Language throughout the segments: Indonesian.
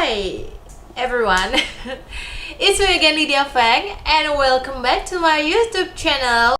Hi everyone, it's me again Lydia Feng and welcome back to my YouTube channel.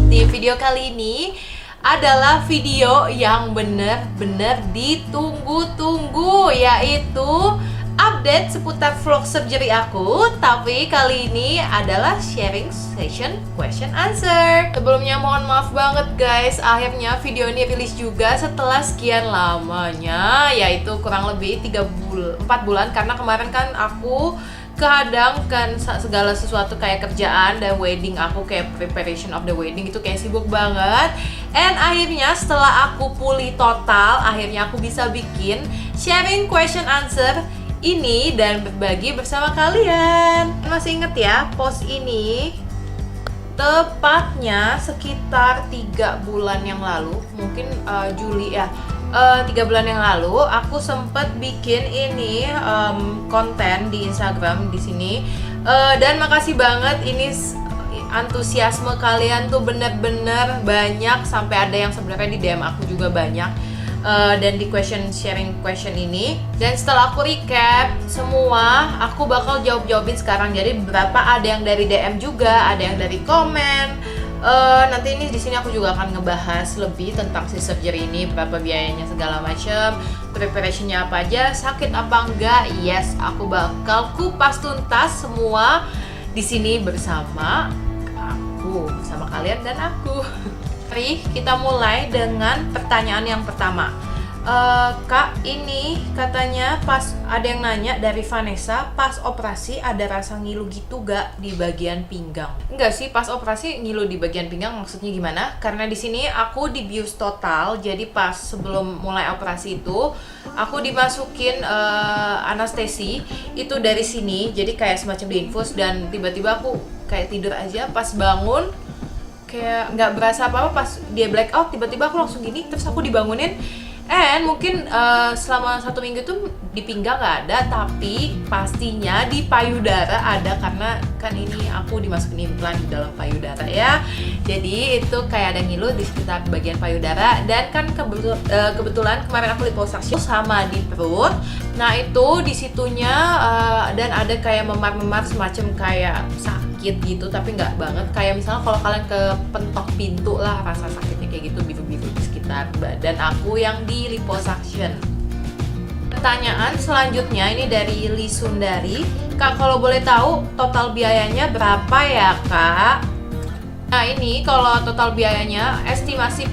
Di video kali ini adalah video yang bener-bener ditunggu-tunggu, yaitu update seputar vlog surgery aku. Tapi kali ini adalah sharing session question answer. Sebelumnya mohon maaf banget guys, akhirnya video ini rilis juga setelah sekian lamanya, yaitu kurang lebih 4 bulan. Karena kemarin kan aku kehadang kan segala sesuatu kayak kerjaan dan wedding aku, kayak preparation of the wedding itu kayak sibuk banget. And akhirnya setelah aku pulih total, akhirnya aku bisa bikin sharing question answer ini dan berbagi bersama kalian. Masih inget ya, post ini tepatnya sekitar 3 bulan yang lalu, mungkin Juli ya, 3 bulan yang lalu aku sempet bikin ini konten di Instagram di sini. Dan makasih banget, ini antusiasme kalian tuh bener-bener banyak, sampai ada yang sebenarnya di DM aku juga banyak. Dan di sharing question ini, dan setelah aku recap semua, aku bakal jawabin sekarang. Jadi beberapa ada yang dari DM juga, ada yang dari komen. Nanti ini di sini aku juga akan ngebahas lebih tentang si surgery ini, berapa biayanya segala macam, preparationnya apa aja, sakit apa enggak. Yes, aku bakal kupas tuntas semua di sini bersama kalian dan aku. Mari kita mulai dengan pertanyaan yang pertama. Kak, ini katanya pas ada yang nanya dari Vanessa, pas operasi ada rasa ngilu gitu gak di bagian pinggang? Enggak sih, pas operasi ngilu di bagian pinggang maksudnya gimana? Karena di sini aku dibius total, jadi pas sebelum mulai operasi itu aku dimasukin anestesi itu dari sini, jadi kayak semacam diinfus, dan tiba-tiba aku kayak tidur aja, pas bangun kayak nggak berasa apa-apa, pas dia black out tiba-tiba aku langsung gini, terus aku dibangunin. And mungkin selama 1 minggu tuh di pinggang nggak ada, tapi pastinya di payudara ada, karena kan ini aku dimasukin implan di dalam payudara ya. Jadi itu kayak ada ngilu di sekitar bagian payudara. Dan kan kebetulan kemarin aku liposuction sama di perut. Nah itu di situnya dan ada kayak memar-memar semacam kayak sakit gitu, tapi nggak banget. Kayak misalnya kalau kalian ke pentok pintu lah, rasa sakitnya kayak gitu, biru-biru di sekitar badan aku yang di liposuction. Pertanyaan selanjutnya ini dari Li Sundari. Kak, kalau boleh tahu total biayanya berapa ya Kak? Nah ini kalau total biayanya, estimasi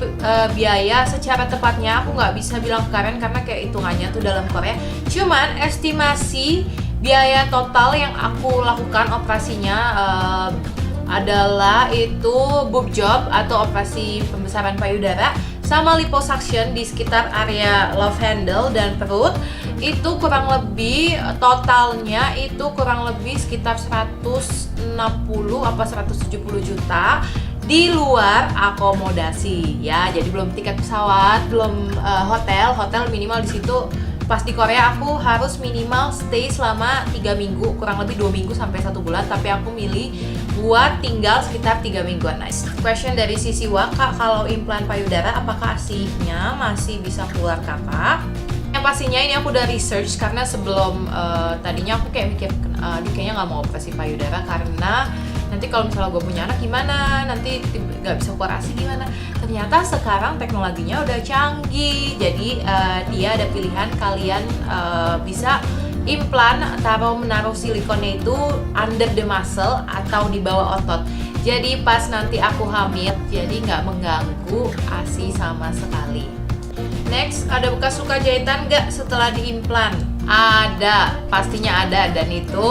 biaya secara tepatnya aku nggak bisa bilang ke kalian karena kayak hitungannya tuh dalam Korea. Cuman estimasi biaya total yang aku lakukan operasinya adalah itu boob job atau operasi pembesaran payudara sama liposuction di sekitar area love handle dan perut. Itu kurang lebih totalnya itu kurang lebih sekitar 160 apa 170 juta di luar akomodasi ya. Jadi belum tiket pesawat, belum hotel minimal di situ. Pas di Korea aku harus minimal stay selama 3 minggu, kurang lebih 2 minggu sampai 1 bulan, tapi aku milih buat tinggal sekitar 3 mingguan. Nice. Question dari Sisiwa, Kak, kalau implan payudara apakah ASI-nya masih bisa keluar Kakak? Yang pastinya ini aku udah research, karena sebelum tadinya aku kayak mikir kayaknya nggak mau operasi payudara karena nanti kalau misalnya gue punya anak gimana, nanti nggak bisa keluar ASI gimana. Ternyata sekarang teknologinya udah canggih, jadi dia ada pilihan, kalian bisa implan menaruh silikonnya itu under the muscle atau di bawah otot. Jadi pas nanti aku hamil, jadi nggak mengganggu ASI sama sekali. Next, ada bekas luka jahitan nggak setelah diimplan? Ada, pastinya ada, dan itu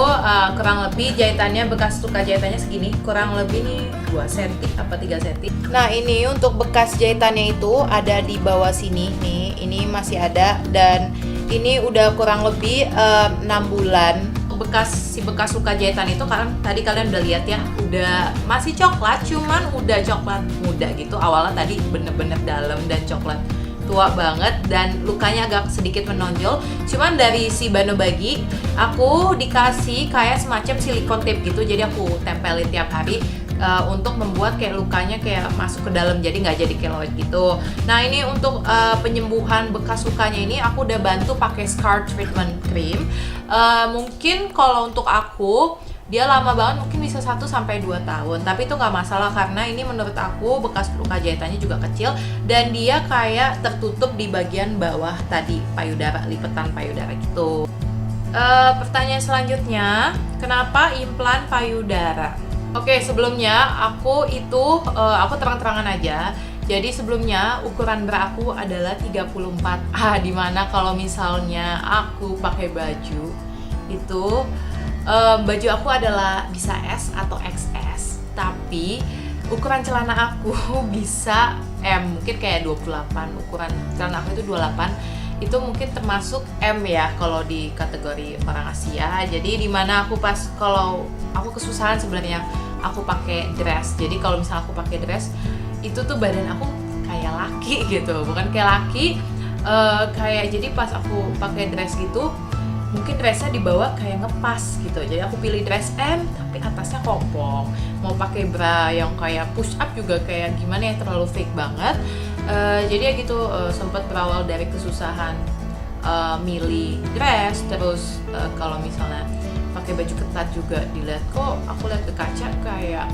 kurang lebih jahitannya, bekas luka jahitannya segini, kurang lebih nih 2 cm apa 3 cm. Nah ini untuk bekas jahitannya itu ada di bawah sini nih, ini masih ada, dan ini udah kurang lebih 6 bulan. Bekas luka jahitan itu kan tadi kalian udah lihat ya, udah masih coklat, cuman udah coklat muda gitu. Awalnya tadi bener-bener dalam dan coklat tua banget, dan lukanya agak sedikit menonjol. Cuman dari si Banobagi aku dikasih kayak semacam silikon tape gitu, jadi aku tempelin tiap hari. untuk membuat kayak lukanya kayak masuk ke dalam, jadi nggak jadi keloid gitu. Nah ini untuk penyembuhan bekas lukanya ini aku udah bantu pakai scar treatment cream. Mungkin kalau untuk aku dia lama banget, mungkin bisa 1-2 tahun, tapi itu nggak masalah karena ini menurut aku bekas luka jahitannya juga kecil dan dia kayak tertutup di bagian bawah tadi payudara, lipetan payudara gitu. Pertanyaan selanjutnya, kenapa implan payudara? Oke, sebelumnya aku terang-terangan aja. Jadi sebelumnya ukuran bra aku adalah 34A, dimana kalau misalnya aku pakai baju itu baju aku adalah bisa S atau XS, tapi ukuran celana aku bisa M, mungkin kayak 28. Ukuran celana aku itu 28, itu mungkin termasuk M ya kalau di kategori orang Asia. Jadi dimana kalau aku kesusahan sebenarnya aku pakai dress. Jadi kalau misalnya aku pakai dress itu tuh badan aku kayak laki gitu, bukan kayak laki, kayak jadi pas aku pakai dress gitu mungkin dressnya di bawah kayak ngepas gitu. Jadi aku pilih dress M tapi atasnya kopong. Mau pakai bra yang kayak push up juga kayak gimana ya, terlalu fake banget. Jadi ya gitu, sempat berawal dari kesusahan milih dress. Terus kalau misalnya pakai baju ketat juga dilihat, kok aku lihat ke kaca kayak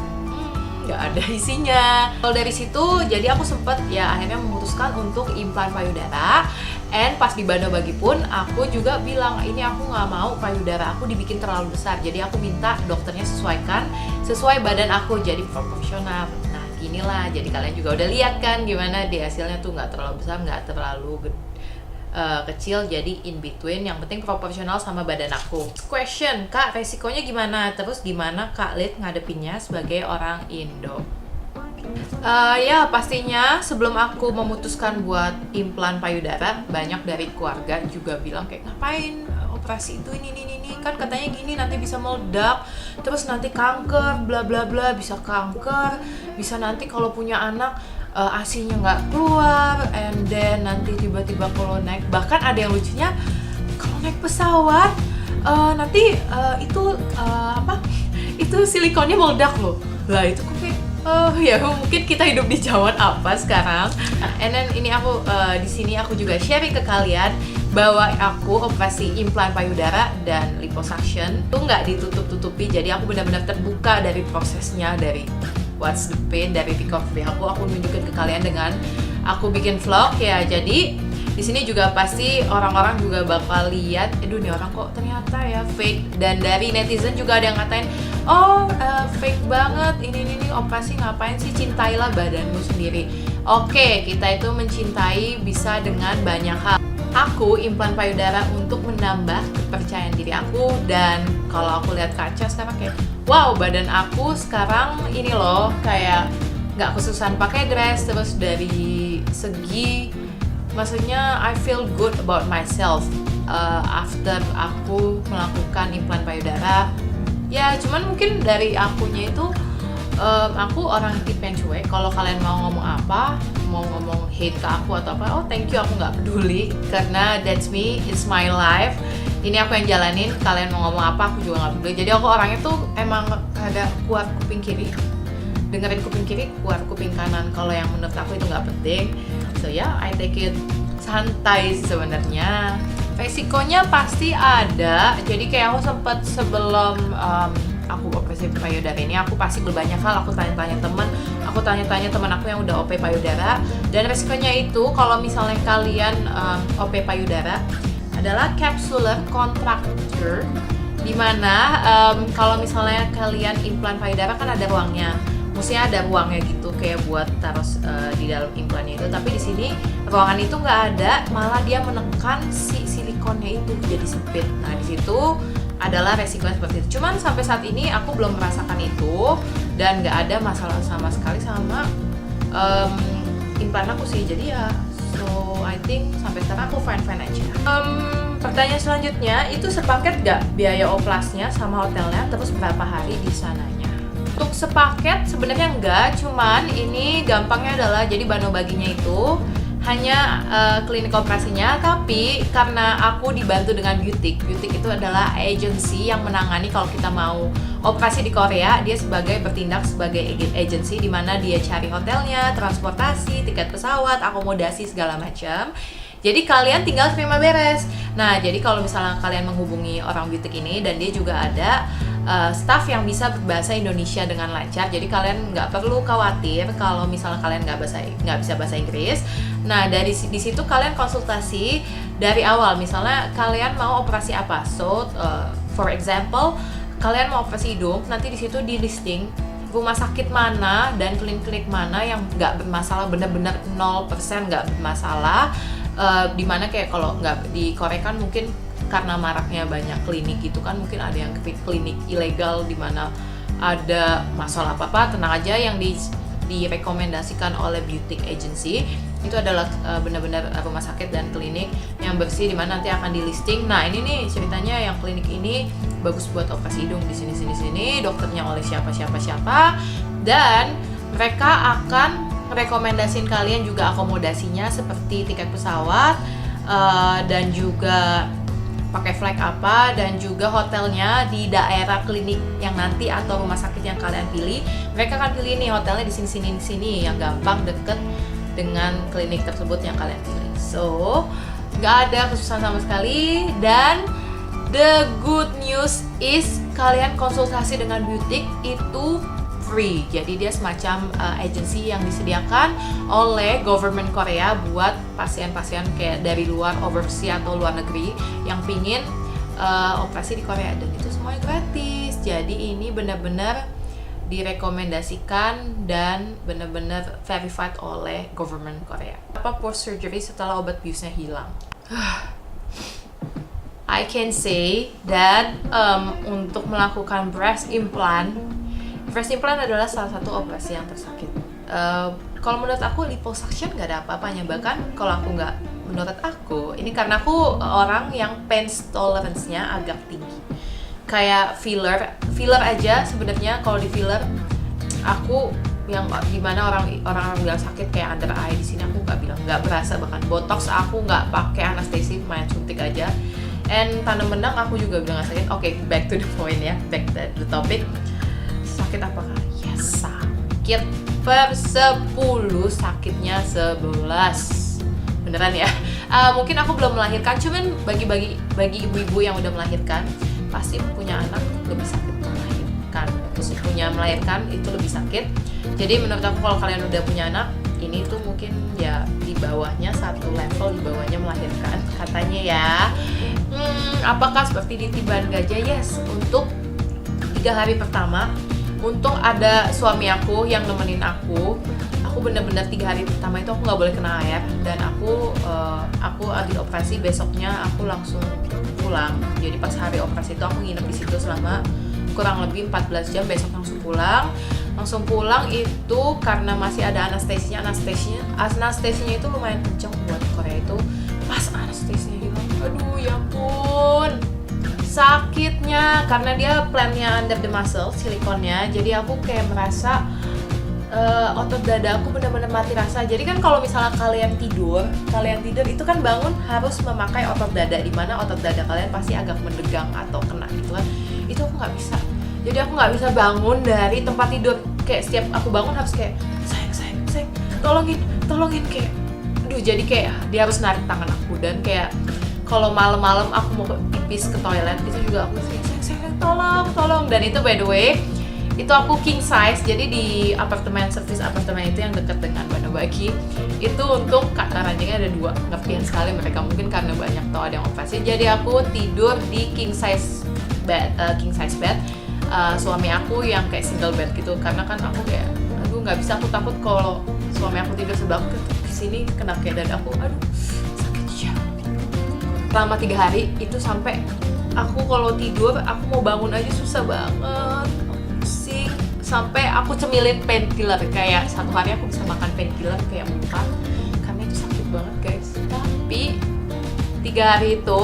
nggak ada isinya. Kalau dari situ jadi aku sempet ya akhirnya memutuskan untuk implan payudara. And pas di Bano Bagi pun aku juga bilang ini aku nggak mau payudara aku dibikin terlalu besar. Jadi aku minta dokternya sesuaikan sesuai badan aku, jadi proporsional. Nah inilah, jadi kalian juga udah lihat kan gimana di hasilnya tuh, nggak terlalu besar, nggak terlalu kecil, jadi in between, yang penting proporsional sama badan aku. Question, Kak, resikonya gimana? Terus gimana Kak Lid ngadepinnya sebagai orang Indo? Ya pastinya sebelum aku memutuskan buat implan payudara, banyak dari keluarga juga bilang kayak ngapain operasi itu ini kan katanya gini nanti bisa meledak, terus nanti kanker bla bla bla, bisa kanker, bisa nanti kalau punya anak ASI-nya nggak keluar, and then nanti tiba-tiba kalau naik, bahkan ada yang lucunya kalau naik pesawat nanti itu silikonnya meledak loh. Lah itu kok kayak ya mungkin kita hidup di zaman apa sekarang. And then ini aku di sini aku juga sharing ke kalian bahwa aku operasi implan payudara dan liposuction tuh nggak ditutup-tutupi. Jadi aku benar-benar terbuka dari prosesnya, dari what's the pain, dari recovery aku nunjukin ke kalian dengan aku bikin vlog ya. Jadi di sini juga pasti orang-orang juga bakal lihat, aduh nih orang kok ternyata ya fake. Dan dari netizen juga ada yang ngatain, fake banget, ini operasi ngapain sih, cintailah badanmu sendiri. Oke, kita itu mencintai bisa dengan banyak hal. Aku implan payudara untuk menambah kepercayaan diri aku, dan kalau aku lihat kaca sekarang kayak wow, badan aku sekarang ini loh kayak nggak kesusahan pakai dress. Terus dari segi maksudnya I feel good about myself after aku melakukan implan payudara. Ya cuman mungkin dari akunya itu aku orang tipe yang cuek. Kalau kalian mau ngomong apa, mau ngomong hate ke aku atau apa, thank you, aku nggak peduli karena that's me, it's my life. Ini aku yang jalanin, kalian mau ngomong apa aku juga nggak peduli. Jadi aku orangnya tuh emang ada kuat kuping kiri, dengerin kuping kiri, kuat kuping kanan. Kalau yang menurut aku itu nggak penting, so ya I take it santai sih sebenarnya. Resikonya pasti ada. Jadi kayak aku sempet sebelum aku operasi payudara ini, aku pasti berbanyak hal, aku tanya-tanya teman aku yang udah OP payudara. Dan resikonya itu kalau misalnya kalian OP payudara adalah capsular contracture, dimana kalau misalnya kalian implan payudara kan ada ruangnya, maksudnya ada ruangnya gitu kayak buat taruh di dalam implannya itu. Tapi di sini ruangan itu nggak ada, malah dia menekan si silikonnya itu jadi sempit. Nah di situ adalah resikonya seperti itu. Cuman sampai saat ini aku belum merasakan itu dan nggak ada masalah sama sekali sama implan aku sih. Jadi ya so I think sampai sekarang aku fine aja. Pertanyaan selanjutnya, itu sepaket nggak biaya oplasnya sama hotelnya, terus berapa hari di sananya? Untuk sepaket sebenarnya enggak, cuman ini gampangnya adalah jadi Bano Baginya itu hanya klinik operasinya, tapi karena aku dibantu dengan Beautic. Beautic itu adalah agency yang menangani kalau kita mau operasi di Korea. Dia bertindak sebagai agency, di mana dia cari hotelnya, transportasi, tiket pesawat, akomodasi segala macam. Jadi kalian tinggal terima beres. Nah, jadi kalau misalnya kalian menghubungi orang Beautic ini, dan dia juga ada staff yang bisa berbahasa Indonesia dengan lancar, jadi kalian nggak perlu khawatir kalau misalnya kalian nggak bisa bahasa Inggris. Nah, di situ kalian konsultasi dari awal, misalnya kalian mau operasi apa. So for example, kalian mau operasi hidung, nanti di situ di listing rumah sakit mana dan klinik-klinik mana yang nggak bermasalah, benar-benar 0% nggak bermasalah. Dimana kayak kalau nggak di Korea kan mungkin karena maraknya banyak klinik gitu kan, mungkin ada yang klinik ilegal di mana ada masalah apa-apa. Tenang aja, yang direkomendasikan oleh Beautic Agency itu adalah benar-benar rumah sakit dan klinik yang bersih, di mana nanti akan di listing. Nah, ini nih ceritanya, yang klinik ini bagus buat operasi hidung di sini, dokternya oleh siapa, dan mereka akan rekomendasiin kalian juga akomodasinya seperti tiket pesawat, dan juga pakai flight apa, dan juga hotelnya di daerah klinik yang nanti atau rumah sakit yang kalian pilih. Mereka akan pilih nih hotelnya di sini yang gampang deket dengan klinik tersebut yang kalian pilih. So, nggak ada kesusahan sama sekali. Dan the good news is kalian konsultasi dengan Beautic itu free. Jadi dia semacam agency yang disediakan oleh government Korea buat pasien-pasien kayak dari luar, overseas atau luar negeri yang pingin operasi di Korea, dan itu semuanya gratis. Jadi ini benar-benar direkomendasikan dan benar-benar verified oleh government Korea. Apa post surgery setelah obat biusnya hilang? I can say that untuk melakukan breast implant adalah salah satu operasi yang tersakit. Kalau menurut aku liposuction nggak ada apa-apanya, bahkan kalau menurut aku ini karena aku orang yang pain tolerance-nya agak tinggi. Kayak filler aja sebenarnya, kalau di filler aku yang dimana orang bilang sakit kayak under eye, di sini aku nggak berasa. Bahkan botox aku nggak pakai anestesi, main suntik aja. And tanam benang aku juga bilang nggak sakit. Oke, back to the point ya, back to the topic. Sakit apakah? Yes, sakit per 10, sakitnya 11. Beneran ya? Mungkin aku belum melahirkan, cuman bagi ibu-ibu yang udah melahirkan, pasti punya anak lebih sakit melahirkan. Terus melahirkan itu lebih sakit. Jadi menurut aku kalau kalian udah punya anak, ini tuh mungkin ya di bawahnya, satu level di bawahnya melahirkan katanya ya. Apakah seperti ditiban gajah? Yes, untuk 3 hari pertama. Untung ada suami aku yang nemenin aku bener-bener 3 hari pertama itu aku nggak boleh kena air, dan aku habis operasi besoknya aku langsung pulang. Jadi pas hari operasi itu aku nginep di situ selama kurang lebih 14 jam, besok langsung pulang itu karena masih ada anestesinya itu lumayan kenceng buat Korea itu. Pas anestesinya hilang, aduh ya ampun, sakitnya karena dia plantnya under the muscle, silikonnya. Jadi aku kayak merasa otot dada aku benar-benar mati rasa. Jadi kan kalau misalnya kalian tidur itu kan bangun harus memakai otot dada, di mana otot dada kalian pasti agak mendegang atau kena gitu kan. Itu aku nggak bisa. Jadi aku nggak bisa bangun dari tempat tidur. Kayak setiap aku bangun harus kayak sayang, tolongin kayak, aduh, jadi kayak dia harus narik tangan aku. Dan kayak kalau malam-malam aku mau pipis ke toilet itu juga aku sayang tolong. Dan itu by the way itu aku king size, jadi di service apartemen itu yang dekat dengan Banabaki itu untuk ranjangnya ada 2. Ngertiin sekali mereka, mungkin karena banyak tau ada yang operasi. Jadi aku tidur di king size bed. Suami aku yang kayak single bed gitu, karena kan aku kayak aduh nggak bisa, aku takut kalau suami aku tidur sebelah aku kesini kena kayak dada aku, aduh sakit ya. Selama 3 hari itu sampai aku kalau tidur aku mau bangun aja susah banget, pusing, sampai aku cemilin painkiller. Kayak 1 hari aku bisa makan painkiller kayak 4 karena itu sakit banget guys. Tapi 3 hari itu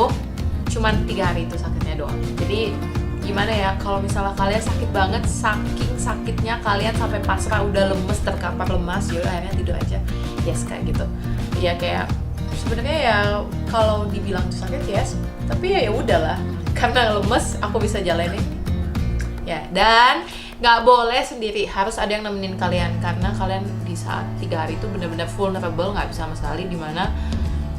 cuman 3 hari itu sakitnya doang. Jadi gimana ya, kalau misalnya kalian sakit banget, saking sakitnya kalian sampai pasrah, udah lemes, terkapar lemas, yaudah akhirnya tidur aja. Yes, kayak gitu. ya kayak sebenarnya ya kalau dibilang sakit yes, tapi ya udahlah karena lemes aku bisa jalanin ya. Dan nggak boleh sendiri, harus ada yang nemenin kalian karena kalian di saat 3 hari itu benar-benar vulnerable, nggak bisa sama sekali, dimana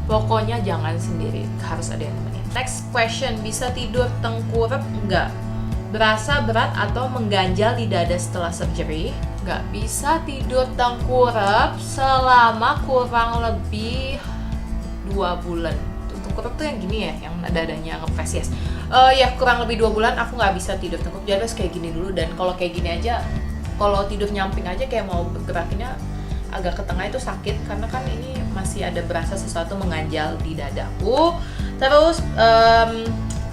pokoknya jangan sendiri, harus ada yang nemenin. Next question, bisa tidur tengkurap nggak? Berasa berat atau mengganjal di dada setelah surgery? Nggak bisa tidur tengkurap selama kurang lebih 2 bulan. Tengkurap tuh yang gini ya, yang dadanya ngepres yes. Ya kurang lebih 2 bulan aku nggak bisa tidur tengkurap, jadi harus kayak gini dulu. Dan kalau kayak gini aja, kalau tidur nyamping aja kayak mau bergerakinnya agak ke tengah itu sakit, karena kan ini masih ada berasa sesuatu mengganjal di dadaku. Terus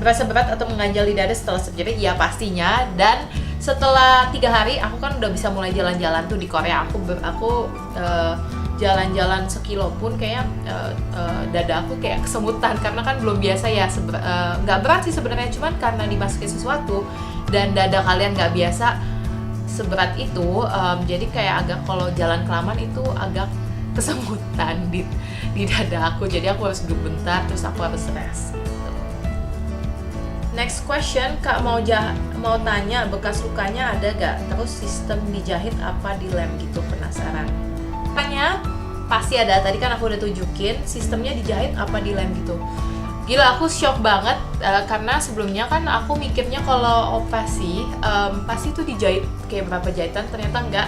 berasa berat atau mengganjal di dada setelah surgery? Ya pastinya. Dan setelah 3 hari aku kan udah bisa mulai jalan-jalan tuh di Korea. Aku jalan-jalan sekilo pun kayak dada aku kayak kesemutan karena kan belum biasa ya. Nggak berat sih sebenarnya, cuman karena dimasukin sesuatu dan dada kalian nggak biasa seberat itu, jadi kayak agak kalau jalan kelamaan itu agak kesemutan di dada aku, jadi aku harus duduk bentar terus aku harus rest gitu. Next question, Kak mau tanya bekas lukanya ada gak? Terus sistem dijahit apa dilem gitu, penasaran. Tanya pasti ada, tadi kan aku udah tunjukin sistemnya dijahit apa dilem gitu. Gila, aku shock banget karena sebelumnya kan aku mikirnya kalau operasi pasti tuh dijahit kayak berapa jahitan, ternyata enggak.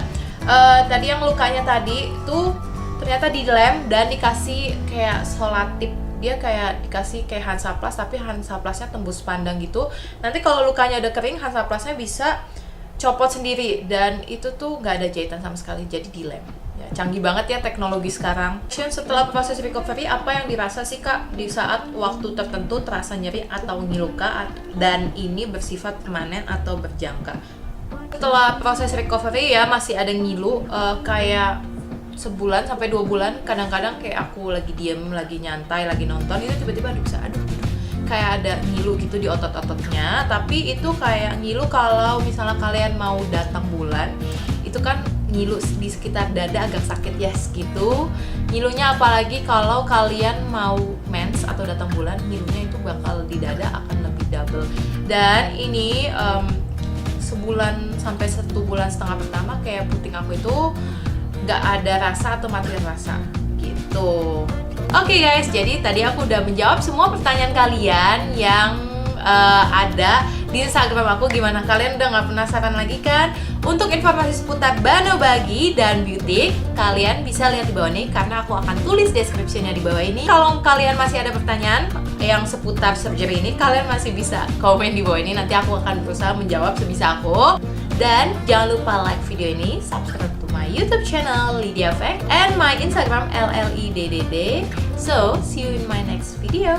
Tadi yang lukanya tadi tuh ternyata dilem dan dikasih kayak solatip. Dia kayak dikasih kayak Hansaplast, tapi Hansaplasnya tembus pandang gitu. Nanti kalau lukanya udah kering, Hansaplasnya bisa copot sendiri, dan itu tuh nggak ada jahitan sama sekali, jadi dilem. Ya, canggih banget ya teknologi sekarang. Setelah proses recovery, apa yang dirasa sih Kak di saat waktu tertentu terasa nyeri atau ngiluka, dan ini bersifat permanen atau berjangka? Setelah proses recovery ya masih ada ngilu, kayak sebulan sampai 2 bulan. Kadang-kadang kayak aku lagi diem, lagi nyantai, lagi nonton, itu tiba-tiba bisa kayak ada ngilu gitu di otot-ototnya. Tapi itu kayak ngilu kalau misalnya kalian mau datang bulan, itu kan ngilu di sekitar dada agak sakit yes gitu. Ngilunya apalagi kalau kalian mau mens atau datang bulan, ngilunya itu bakal di dada akan lebih double. Dan ini sebulan sampai 1,5 bulan pertama kayak puting aku itu nggak ada rasa atau mati rasa gitu. Oke guys, jadi tadi aku udah menjawab semua pertanyaan kalian yang ada di Instagram aku. Gimana, kalian udah nggak penasaran lagi kan? Untuk informasi seputar Bano Bagi dan Beauty, kalian bisa lihat di bawah ini karena aku akan tulis description-nya di bawah ini. Kalau kalian masih ada pertanyaan yang seputar surgery ini, kalian masih bisa komen di bawah ini. Nanti aku akan berusaha menjawab sebisa aku. Dan jangan lupa like video ini, subscribe to my YouTube channel Lydia Feng, and my Instagram LLIDDD. So, see you in my next video.